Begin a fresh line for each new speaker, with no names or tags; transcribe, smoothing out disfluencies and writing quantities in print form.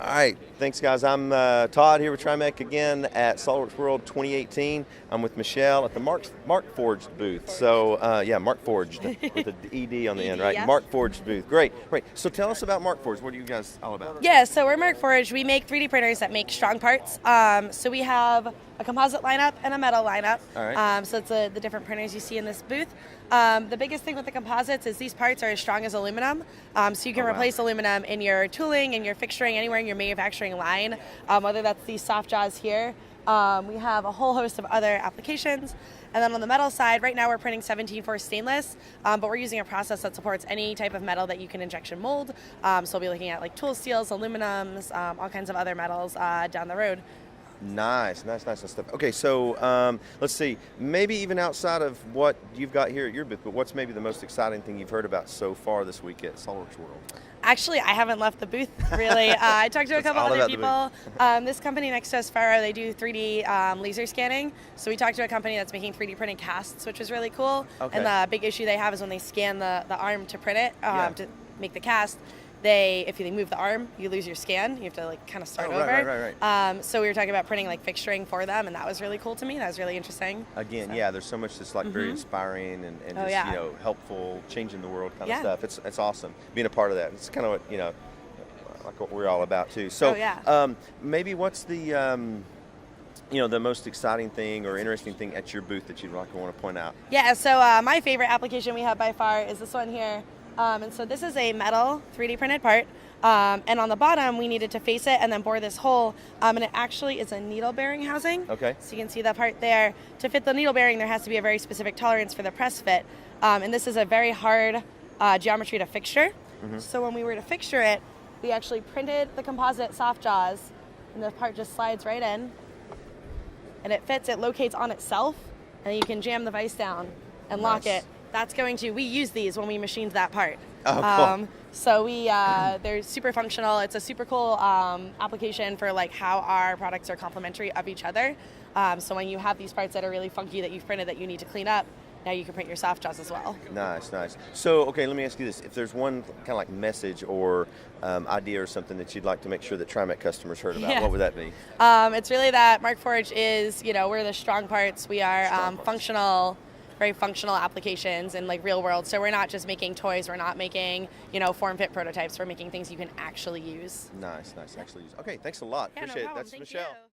All right, thanks guys. I'm Todd here with TriMech again at SOLIDWORKS World 2018. I'm with Michelle at the Markforged booth. So yeah, Markforged with an ED on the end, right?
Yeah.
Markforged booth. Great. So tell us about Markforged. What are you guys all about?
Yeah, so we're Markforged. We make 3D printers that make strong parts. So we have a composite lineup and a metal lineup.
All right.
So it's the different printers you see in this booth. The biggest thing with the composites is these parts are as strong as aluminum. So you can replace aluminum in your tooling, in your fixturing, anywhere in your manufacturing line, whether that's these soft jaws here. We have a whole host of other applications. And then on the metal side, right now we're printing 17-4 stainless, but we're using a process that supports any type of metal that you can injection mold. So we'll be looking at like tool steels, aluminums, all kinds of other metals down the road.
Nice stuff. Okay, so let's see. Maybe even outside of what you've got here at your booth, but what's maybe the most exciting thing you've heard about so far this week at SOLIDWORKS World?
Actually, I haven't left the booth, really. I talked to a couple other people. This company next to us, Faro, they do 3D laser scanning. So we talked to a company that's making 3D printed casts, which was really cool.
Okay.
And the big issue they have is when they scan the arm to print it, to make the cast, if you move the arm, you lose your scan. You have to like kind of start over.
Right.
So we were talking about printing like fixturing for them, and that was really cool to me. That was really interesting.
Again, yeah, there's so much that's like very inspiring and just you know, helpful, changing the world kind of stuff. It's awesome being a part of that. It's kind of what like what we're all about too. So maybe what's the the most exciting thing or interesting thing at your booth that you'd want to point out?
Yeah, so my favorite application we have by far is this one here. And so this is a metal 3D printed part, and on the bottom we needed to face it and then bore this hole, and it actually is a needle bearing housing.
Okay.
So you can see that part there. To fit the needle bearing, there has to be a very specific tolerance for the press fit, and this is a very hard geometry to fixture. So when we were to fixture it, we actually printed the composite soft jaws, and the part just slides right in, and it fits, it locates on itself, and then you can jam the vise down and lock it. We use these when we machined that part.
Oh, cool.
So they're super functional. It's a super cool application for like how our products are complementary of each other. So when you have these parts that are really funky that you've printed that you need to clean up, now you can print your soft jaws as well. Nice.
So, okay, let me ask you this. If there's one kind of like message or idea or something that you'd like to make sure that TriMech customers heard about, what would that be?
It's really that Markforged is, we're the strong parts. We are functional, very functional applications in like real world. So we're not just making toys. We're not making, form fit prototypes. We're making things you can actually use.
Nice. Actually use. Okay, thanks a lot.
Yeah,
Appreciate
no problem.
it. That's
Thank
Michelle.
you.